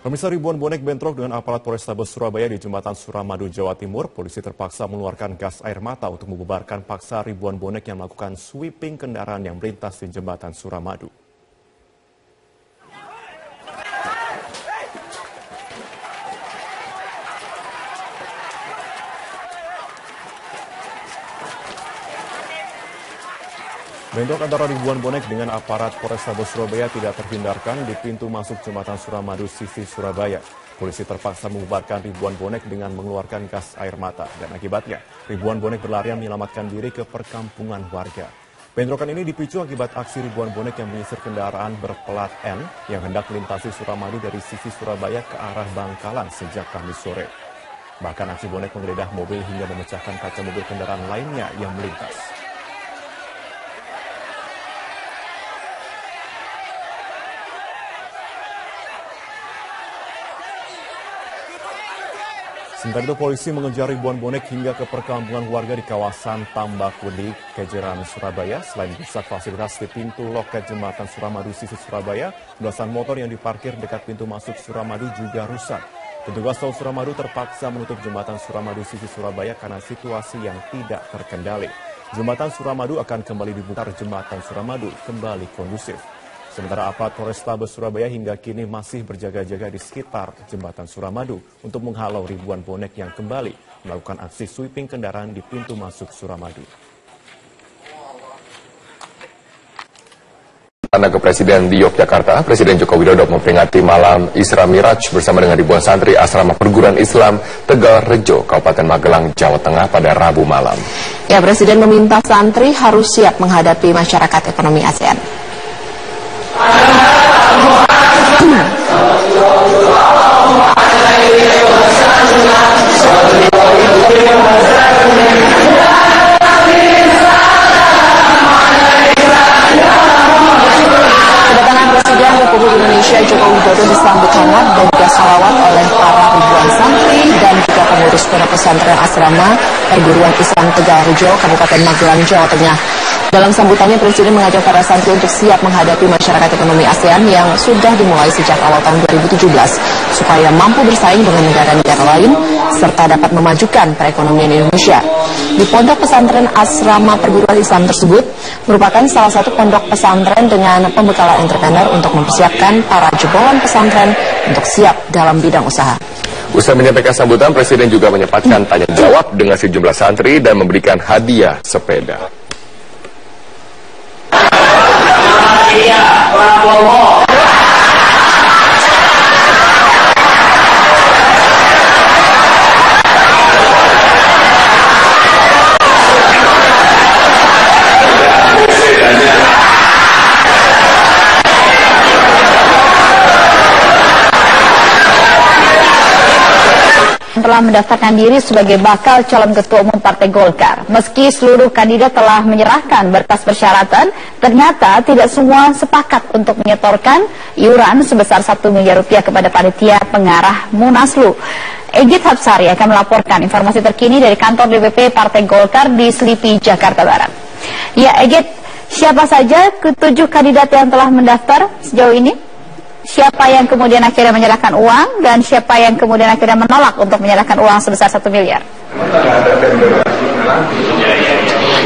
Pemirsa, ribuan bonek bentrok dengan aparat Polrestabes Surabaya di Jembatan Suramadu, Jawa Timur. Polisi terpaksa mengeluarkan gas air mata untuk membubarkan paksa ribuan bonek yang melakukan sweeping kendaraan yang melintas di Jembatan Suramadu. Bentrok antara ribuan bonek dengan aparat Polrestabes Surabaya tidak terhindarkan di pintu masuk Jembatan Suramadu sisi Surabaya. Polisi terpaksa membubarkan ribuan bonek dengan mengeluarkan gas air mata dan akibatnya ribuan bonek berlarian menyelamatkan diri ke perkampungan warga. Bentrokan ini dipicu akibat aksi ribuan bonek yang menyisir kendaraan berplat N yang hendak melintasi Suramadu dari sisi Surabaya ke arah Bangkalan sejak Kamis sore. Bahkan aksi bonek menggeledah mobil hingga memecahkan kaca mobil kendaraan lainnya yang melintas. Sementara itu polisi mengejar ribuan bonek hingga ke perkampungan warga di kawasan Tambakudi, Kejeran, Surabaya. Selain rusak fasilitas di pintu loket Jembatan Suramadu sisi Surabaya, belasan motor yang diparkir dekat pintu masuk Suramadu juga rusak. Petugas tol Suramadu terpaksa menutup Jembatan Suramadu sisi Surabaya karena situasi yang tidak terkendali. Jembatan Suramadu akan kembali dibuka, Jembatan Suramadu kembali kondusif. Sementara aparat Polrestabes Surabaya hingga kini masih berjaga-jaga di sekitar Jembatan Suramadu untuk menghalau ribuan bonek yang kembali melakukan aksi sweeping kendaraan di pintu masuk Suramadu. Istana Kepresiden di Yogyakarta, Presiden Joko Widodo memperingati malam Isra Miraj bersama dengan ribuan santri asrama perguruan Islam Tegal Rejo, Kabupaten Magelang, Jawa Tengah pada Rabu malam. Ya, Presiden meminta santri harus siap menghadapi masyarakat ekonomi ASEAN. Kedatangan Presiden Republik Indonesia Joko Widodo disambut hangat dan juga salawat oleh para ribuan santri dan juga pengurus pondok pesantren asrama perguruan Islam Tegal Rejo, Kabupaten Magelang, Jawa Tengah. Dalam sambutannya, Presiden mengajak para santri untuk siap menghadapi masyarakat ekonomi ASEAN yang sudah dimulai sejak awal tahun 2017, supaya mampu bersaing dengan negara-negara lain, serta dapat memajukan perekonomian Indonesia. Di pondok pesantren asrama perguruan Islam tersebut, merupakan salah satu pondok pesantren dengan pembekalan entrepreneur untuk mempersiapkan para jebolan pesantren untuk siap dalam bidang usaha. Usai menyampaikan sambutan, Presiden juga menyempatkan tanya jawab dengan sejumlah santri dan memberikan hadiah sepeda. Telah mendaftarkan diri sebagai bakal calon ketua umum Partai Golkar. Meski seluruh kandidat telah menyerahkan berkas persyaratan, ternyata tidak semua sepakat untuk menyetorkan iuran sebesar 1 miliar rupiah kepada panitia pengarah Munaslu. Egit Hapsari akan melaporkan informasi terkini dari kantor DPP Partai Golkar di Selipi, Jakarta Barat. Ya, Egit, siapa saja ke-7 kandidat yang telah mendaftar sejauh ini? Siapa yang kemudian akhirnya menyerahkan uang dan siapa yang kemudian akhirnya menolak untuk menyerahkan uang sebesar 1 miliar?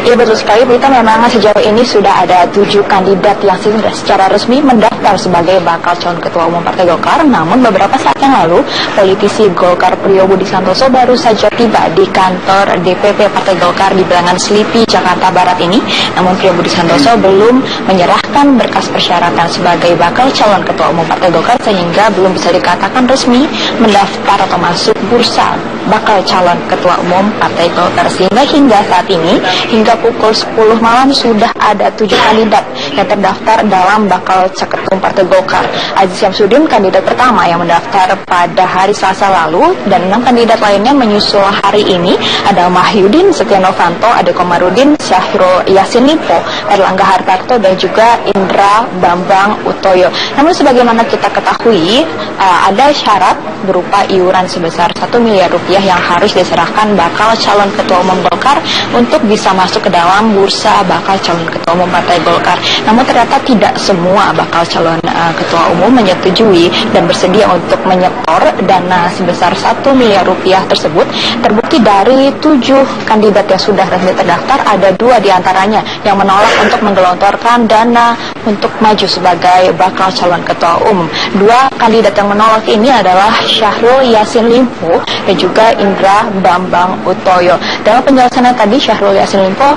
Ya, betul sekali, Berita. Memang sejauh ini sudah ada 7 kandidat yang sudah secara resmi mendaftar sebagai bakal calon ketua umum Partai Golkar. Namun beberapa saat yang lalu, politisi Golkar Priyo Budi Santoso baru saja tiba di kantor DPP Partai Golkar di Bilangan Selipi, Jakarta Barat ini. Namun Priyo Budi Santoso belum menyerahkan berkas persyaratan sebagai bakal calon ketua umum Partai Golkar, sehingga belum bisa dikatakan resmi mendaftar atau masuk bursa bakal calon ketua umum Partai Golkar. Sehingga hingga saat ini, hingga pukul 10 malam sudah ada 7 kandidat yang terdaftar dalam bakal ketum Partai Golkar. Aziz Syamsuddin, kandidat pertama yang mendaftar pada hari Selasa lalu, dan 6 kandidat lainnya menyusul hari ini ada Mahyudin Setia Novanto, Ade Komarudin, Syahrul Yassin Limpo, Erlangga Hartarto, dan juga Indra Bambang Utoyo. Namun sebagaimana kita ketahui, ada syarat berupa iuran sebesar 1 miliar rupiah rupiah yang harus diserahkan bakal calon ketua umum Golkar untuk bisa masuk ke dalam bursa bakal calon ketua umum Partai Golkar. Namun ternyata tidak semua bakal calon ketua umum menyetujui dan bersedia untuk menyetor dana sebesar 1 miliar rupiah tersebut. Terbukti dari 7 kandidat yang sudah resmi terdaftar, ada 2 diantaranya yang menolak untuk menggelontorkan dana untuk maju sebagai bakal calon ketua umum. 2 kandidat yang menolak ini adalah Syahrul Yassin Limpo dan juga Indra Bambang Utoyo. Dalam penjelasannya tadi, Syahrul Yassin Limpo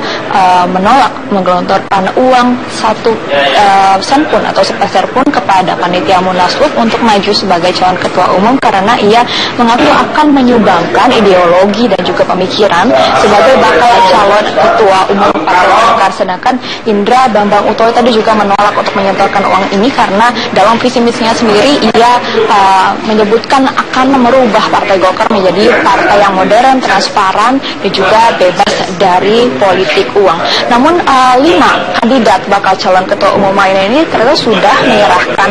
menolak menggelontorkan uang 1 sen pun atau sepeser pun kepada panitia Munaslup untuk maju sebagai calon ketua umum karena ia mengaku akan menyumbangkan ideologi dan juga pemikiran sebagai bakal calon ketua umum Partai Golkar. Sedangkan Indra Bambang Utoyo tadi juga menolak untuk menyetorkan uang ini karena dalam visi misinya sendiri ia menyebutkan akan merubah Partai Golkar menjadi partai yang modern, transparan dan juga bebas dari politik uang. Namun 5 kandidat bakal calon ketua umum lainnya ini ternyata sudah menyerahkan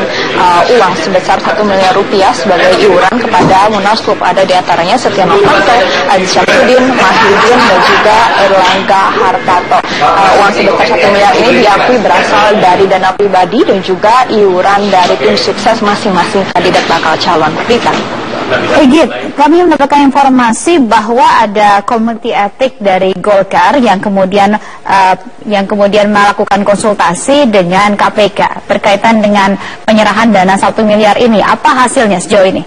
uang sebesar 1 miliar rupiah sebagai iuran kepada Munaslup. Ada diantaranya Setia Novanto, Aziz Syamsuddin, Mahyudin dan juga Erlangga Hartarto. Uang sebesar 1 miliar ini diakui berasal dari dana pribadi dan juga iuran dari tim sukses masing-masing kandidat bakal calon. Egit, kami mendapatkan informasi bahwa ada komite etik dari Golkar yang kemudian melakukan konsultasi dengan KPK berkaitan dengan penyerahan dana 1 miliar ini. Apa hasilnya sejauh ini?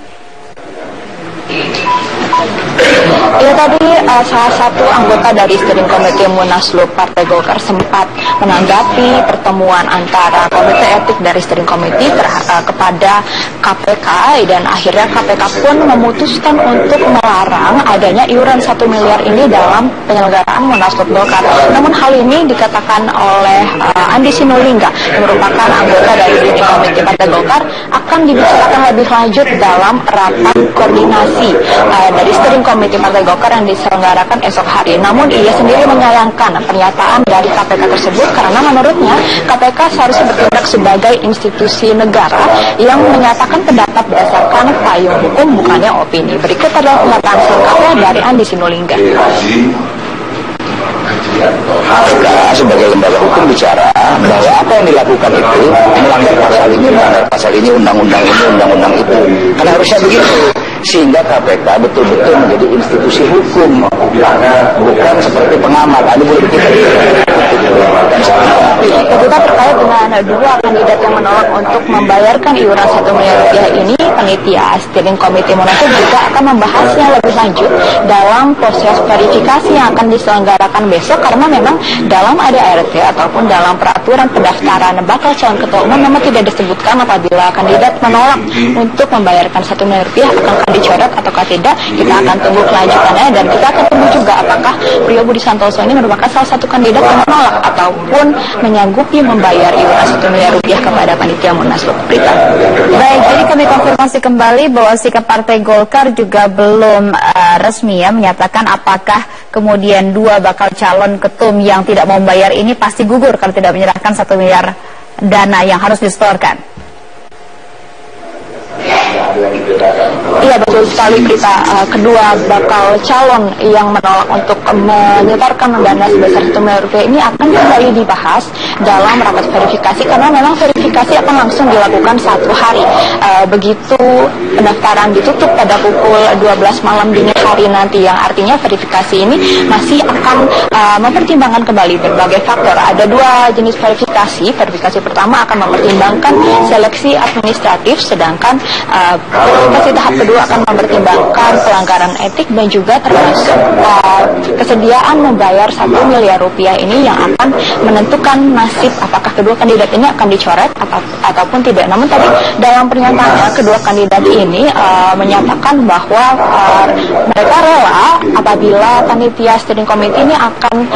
Ya, tadi salah satu anggota dari steering komite Munaslup Partai Golkar sempat menanggapi pertemuan antara komite etik dari steering komite kepada KPK, dan akhirnya KPK pun memutuskan untuk melarang adanya iuran 1 miliar ini dalam penyelenggaraan Munaslup Golkar. Namun hal ini dikatakan oleh Andi Sinulingga yang merupakan anggota dari steering komite Partai Golkar akan dibicarakan lebih lanjut dalam rapat koordinasi dari steering komite Partai Golkar yang diselenggarakan esok hari. Namun ia sendiri menyayangkan pernyataan dari KPK tersebut karena menurutnya KPK seharusnya bertindak sebagai institusi negara yang menyatakan pendapat berdasarkan payung hukum, bukannya opini. Berikut adalah pernyataan selengkapnya dari Andi Sinulingga. KPK sebagai lembaga hukum bicara bahwa apa yang dilakukan itu melanggar pasal ini, undang-undang ini, undang-undang itu. Karena harusnya begitu, sehingga KPK betul-betul menjadi institusi hukum, bukan seperti pengamat. Ini boleh kita Kita terkait dengan 2 kandidat yang menolak untuk membayarkan iuran 1 miliar rupiah ini, panitia steering komite Munaslup juga akan membahasnya lebih lanjut dalam proses verifikasi yang akan diselenggarakan besok, karena memang dalam ADART ataupun dalam peraturan pendaftaran bakal calon ketua umum memang tidak disebutkan apabila kandidat menolak untuk membayarkan 1 miliar rupiah akan dicoret ataukah tidak. Kita akan tunggu kelanjutannya dan kita akan tunggu juga apakah Priyo Budi Santoso ini merupakan salah satu kandidat yang menolak ataupun menyanggupi membayar iuran 1 miliar rupiah kepada panitia Munaslup. Baik, jadi kami konfirmasi kembali bahwa sikap Partai Golkar juga belum resmi ya menyatakan apakah kemudian 2 bakal calon ketum yang tidak mau membayar ini pasti gugur kalau tidak menyerahkan 1 miliar dana yang harus disetorkan. Iya, betul sekali kita. Kedua bakal calon yang menolak untuk menyetorkan dana sebesar 1 miliar rupiah ini akan kembali dibahas dalam rapat verifikasi, karena memang verifikasi akan langsung dilakukan 1 hari. Begitu pendaftaran ditutup pada pukul 12 malam dini hari nanti, yang artinya verifikasi ini masih akan mempertimbangkan kembali berbagai faktor. Ada 2 jenis verifikasi. Verifikasi pertama akan mempertimbangkan seleksi administratif, sedangkan verifikasi tahap kedua akan mempertimbangkan pelanggaran etik dan juga termasuk kesediaan membayar 1 miliar rupiah ini yang akan menentukan nasib apakah kedua kandidat ini akan dicoret ataupun tidak. Namun tadi dalam pernyataannya kedua kandidat ini menyatakan bahwa mereka rela apabila panitia steering committee ini akan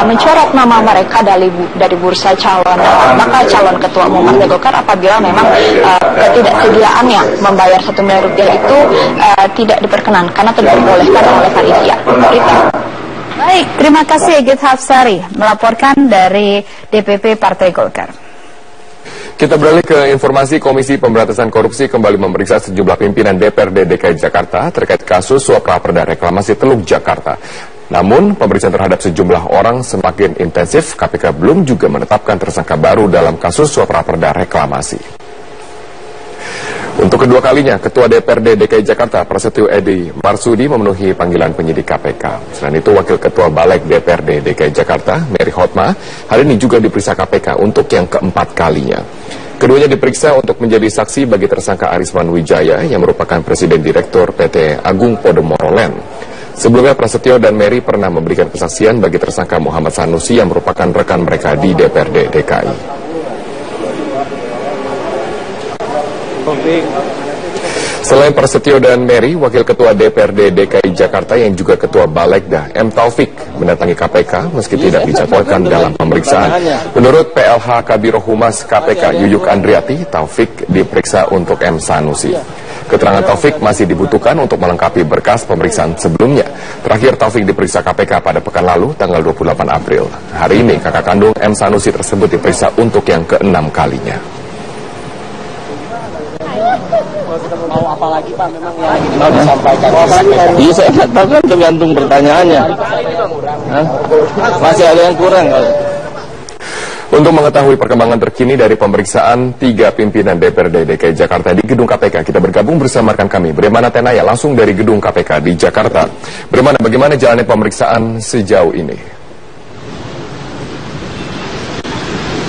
mencoret nama mereka dari bursa bakal calon ketua umum Partai Golkar apabila memang ketidaksediaannya membayar 1 miliar rupiah itu tidak diperkenankan atau diperbolehkan oleh panitia. Baik, terima kasih Egit Hafsari melaporkan dari DPP Partai Golkar. Kita beralih ke informasi. Komisi Pemberantasan Korupsi kembali memeriksa sejumlah pimpinan DPRD DKI Jakarta terkait kasus suap raperda reklamasi Teluk Jakarta. Namun, pemeriksaan terhadap sejumlah orang semakin intensif. KPK belum juga menetapkan tersangka baru dalam kasus suap raperda reklamasi. Untuk kedua kalinya, Ketua DPRD DKI Jakarta Prasetyo Edy Marsudi memenuhi panggilan penyidik KPK. Selain itu, Wakil Ketua Balik DPRD DKI Jakarta, Mary Hotma, hari ini juga diperiksa KPK untuk yang keempat kalinya. Keduanya diperiksa untuk menjadi saksi bagi tersangka Arisman Wijaya yang merupakan Presiden Direktur PT Agung Podomoro Land. Sebelumnya, Prasetyo dan Mary pernah memberikan kesaksian bagi tersangka Muhammad Sanusi yang merupakan rekan mereka di DPRD DKI. Selain Prasetyo dan Mary, Wakil Ketua DPRD DKI Jakarta yang juga Ketua Balegda M. Taufik mendatangi KPK meski tidak dijadwalkan dalam pemeriksaan. Menurut PLH Kabiro Humas KPK Yuyuk Andriati, Taufik diperiksa untuk M. Sanusi. Keterangan Taufik masih dibutuhkan untuk melengkapi berkas pemeriksaan sebelumnya. Terakhir Taufik diperiksa KPK pada pekan lalu, tanggal 28 April. Hari ini kakak kandung M. Sanusi tersebut diperiksa untuk yang ke-6 kalinya. Mau apa lagi Pak memang yang mau disampaikan? Iya saya nggak tahu kan tergantung pertanyaannya. Masih ada yang kurang. Untuk mengetahui perkembangan terkini dari pemeriksaan 3 pimpinan DPRD DKI Jakarta di gedung KPK, kita bergabung bersama rekan kami Bremana Tenaya langsung dari gedung KPK di Jakarta. Bremana, bagaimana jalannya pemeriksaan sejauh ini?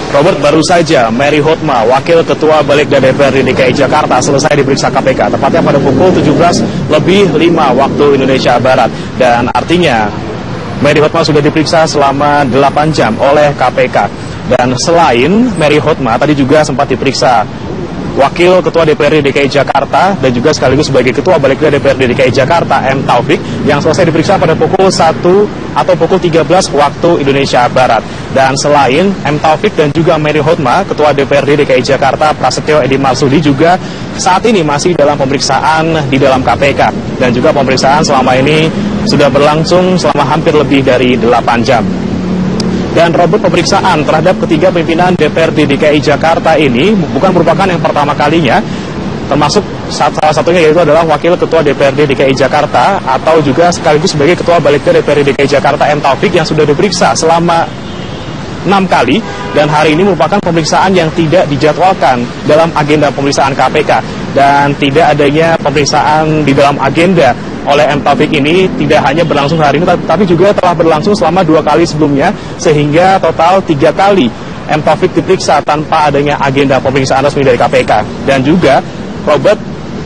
Robert, baru saja Mary Hotma, Wakil Ketua Balegda DPRD DKI Jakarta selesai diperiksa KPK, tepatnya pada pukul 17:05 waktu Indonesia Barat. Dan artinya Mary Hotma sudah diperiksa selama 8 jam oleh KPK. Dan selain Mary Hotma, tadi juga sempat diperiksa Wakil Ketua DPRD DKI Jakarta dan juga sekaligus sebagai Ketua Balegda DPRD DKI Jakarta M. Taufik yang selesai diperiksa pada pukul 1 atau pukul 13 waktu Indonesia Barat. Dan selain M. Taufik dan juga Mary Hotma, Ketua DPRD DKI Jakarta Prasetyo Edy Marsudi juga saat ini masih dalam pemeriksaan di dalam KPK. Dan juga pemeriksaan selama ini sudah berlangsung selama hampir lebih dari 8 jam. Dan Robert, pemeriksaan terhadap ketiga pimpinan DPRD DKI Jakarta ini bukan merupakan yang pertama kalinya, termasuk salah satunya yaitu adalah Wakil Ketua DPRD DKI Jakarta atau juga sekaligus sebagai Ketua Balegda DPRD DKI Jakarta M. Taufik yang sudah diperiksa selama 6 kali, dan hari ini merupakan pemeriksaan yang tidak dijadwalkan dalam agenda pemeriksaan KPK. Dan tidak adanya pemeriksaan di dalam agenda oleh M. Taufik ini tidak hanya berlangsung hari ini, tapi juga telah berlangsung selama 2 kali sebelumnya, sehingga total 3 kali M. Taufik diperiksa tanpa adanya agenda pemeriksaan resmi dari KPK. Dan juga Robert,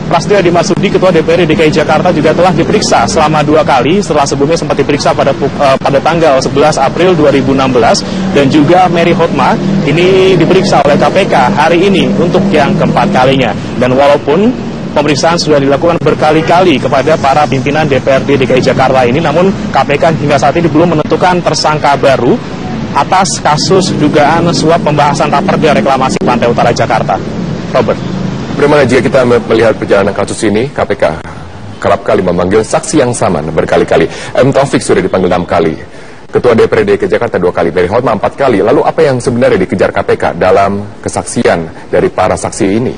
Prasetyo Edy Marsudi, Ketua DPRD DKI Jakarta juga telah diperiksa selama 2 kali, setelah sebelumnya sempat diperiksa pada tanggal 11 April 2016, dan juga Mary Hotma ini diperiksa oleh KPK hari ini untuk yang keempat kalinya. Dan walaupun pemeriksaan sudah dilakukan berkali-kali kepada para pimpinan DPRD DKI Jakarta ini, namun KPK hingga saat ini belum menentukan tersangka baru atas kasus dugaan suap pembahasan raperda reklamasi Pantai Utara Jakarta. Robert. Bagaimana jika kita melihat perjalanan kasus ini, KPK kerap kali memanggil saksi yang sama berkali-kali. M. Taufik sudah dipanggil 6 kali. Ketua DPRD DKI Jakarta 2 kali, Mary Hotma 4 kali. Lalu apa yang sebenarnya dikejar KPK dalam kesaksian dari para saksi ini?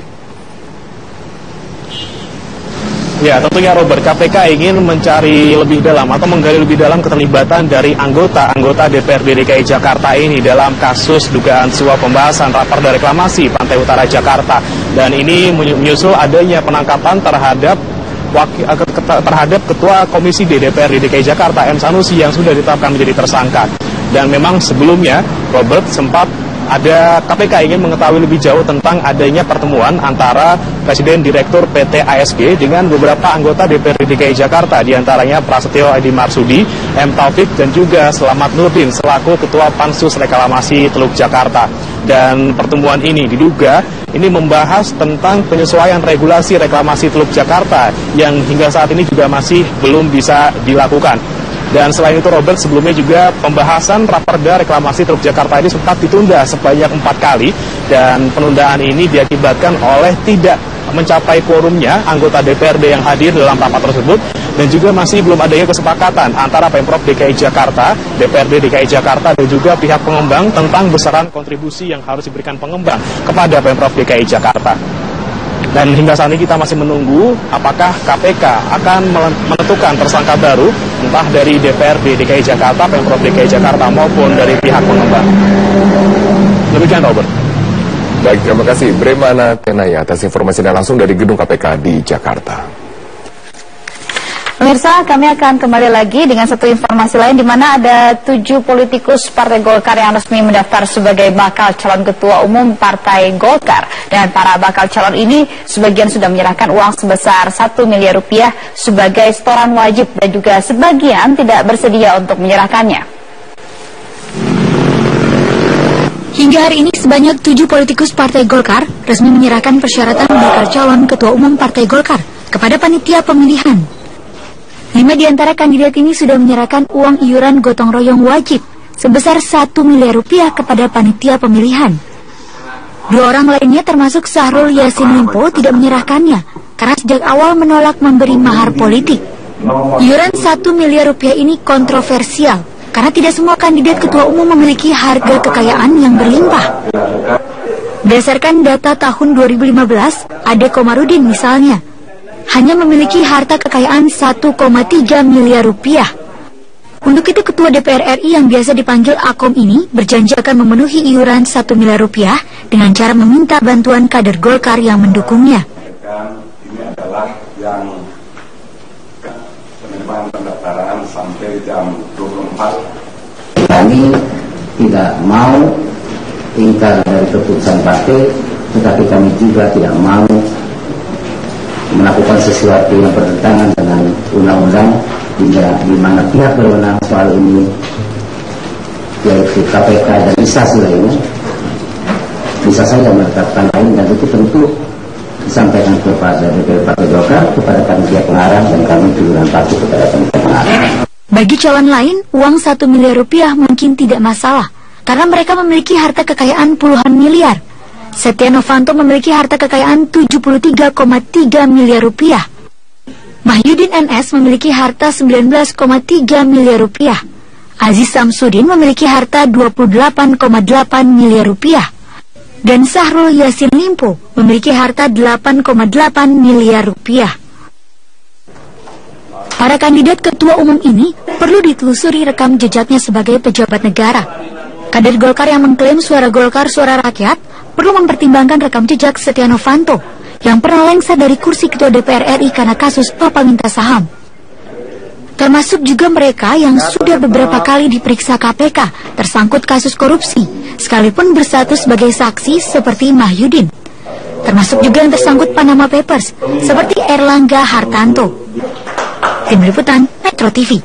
Ya, tentunya Robert, KPK ingin mencari lebih dalam atau menggali lebih dalam keterlibatan dari anggota DPRD DKI Jakarta ini dalam kasus dugaan suap pembahasan raperda reklamasi Pantai Utara Jakarta. Dan ini menyusul adanya penangkapan terhadap Ketua Komisi D DPRD DKI Jakarta M. Sanusi yang sudah ditetapkan menjadi tersangka. Dan memang sebelumnya Robert sempat ada KPK ingin mengetahui lebih jauh tentang adanya pertemuan antara Presiden Direktur PT ASG dengan beberapa anggota DPRD DKI Jakarta, diantaranya Prasetyo Edy Marsudi, M. Taufik, dan juga Selamat Nurdin selaku Ketua Pansus Reklamasi Teluk Jakarta. Dan pertemuan ini diduga ini membahas tentang penyesuaian regulasi reklamasi Teluk Jakarta yang hingga saat ini juga masih belum bisa dilakukan. Dan selain itu Robert, sebelumnya juga pembahasan raperda reklamasi Teluk Jakarta ini sempat ditunda sebanyak 4 kali, dan penundaan ini diakibatkan oleh tidak mencapai quorumnya anggota DPRD yang hadir dalam rapat tersebut, dan juga masih belum adanya kesepakatan antara Pemprov DKI Jakarta, DPRD DKI Jakarta, dan juga pihak pengembang tentang besaran kontribusi yang harus diberikan pengembang kepada Pemprov DKI Jakarta. Dan hingga saat ini kita masih menunggu apakah KPK akan menentukan tersangka baru, entah dari DPRD DKI Jakarta, Pemprov DKI Jakarta, maupun dari pihak pengembang. Demikian, Robert. Baik, terima kasih Bremana Tenaya atas informasinya langsung dari gedung KPK di Jakarta. Pemirsa, kami akan kembali lagi dengan satu informasi lain, di mana ada 7 politikus Partai Golkar yang resmi mendaftar sebagai bakal calon ketua umum Partai Golkar. Dan para bakal calon ini sebagian sudah menyerahkan uang sebesar 1 miliar rupiah sebagai setoran wajib, dan juga sebagian tidak bersedia untuk menyerahkannya. Hingga hari ini sebanyak 7 politikus Partai Golkar resmi menyerahkan persyaratan bakal calon ketua umum Partai Golkar kepada panitia pemilihan. 5 di antara kandidat ini sudah menyerahkan uang iuran gotong royong wajib sebesar 1 miliar rupiah kepada panitia pemilihan. 2 orang lainnya termasuk Syahrul Yassin Limpo tidak menyerahkannya karena sejak awal menolak memberi mahar politik. Iuran 1 miliar rupiah ini kontroversial karena tidak semua kandidat ketua umum memiliki harga kekayaan yang berlimpah. Berdasarkan data tahun 2015, Ade Komarudin misalnya hanya memiliki harta kekayaan 1,3 miliar rupiah. Untuk itu Ketua DPR RI yang biasa dipanggil Akom ini berjanji akan memenuhi iuran 1 miliar rupiah dengan cara meminta bantuan kader Golkar yang mendukungnya. Ini adalah yang penerimaan pendaftaran sampai jam 24. Kami tidak mau ingkar dari keputusan partai, tetapi kami juga tidak mau melakukan sesuatu yang bertentangan dengan undang-undang, di mana pihak berwenang soal ini yaitu KPK dan instansi lainnya bisa saja menetapkan lain, dan itu tentu disampaikan kepada DPR Partai Golkar, kepada panitia pengarah, dan kami turun patuh kepada panitia pengarah. Bagi calon lain, uang 1 miliar rupiah mungkin tidak masalah karena mereka memiliki harta kekayaan puluhan miliar. Setia Novanto memiliki harta kekayaan 73,3 miliar rupiah. Mahyudin NS memiliki harta 19,3 miliar rupiah. Aziz Samsudin memiliki harta 28,8 miliar rupiah. Dan Syahrul Yassin Limpo memiliki harta 8,8 miliar rupiah. Para kandidat ketua umum ini perlu ditelusuri rekam jejaknya sebagai pejabat negara. Kader Golkar yang mengklaim suara Golkar suara rakyat perlu mempertimbangkan rekam jejak Setia Novanto yang pernah lengser dari kursi Ketua DPR RI karena kasus papa minta saham. Termasuk juga mereka yang sudah beberapa kali diperiksa KPK tersangkut kasus korupsi, sekalipun berstatus sebagai saksi seperti Mahyudin. Termasuk juga yang tersangkut Panama Papers seperti Erlangga Hartanto. Tim Liputan Metro TV.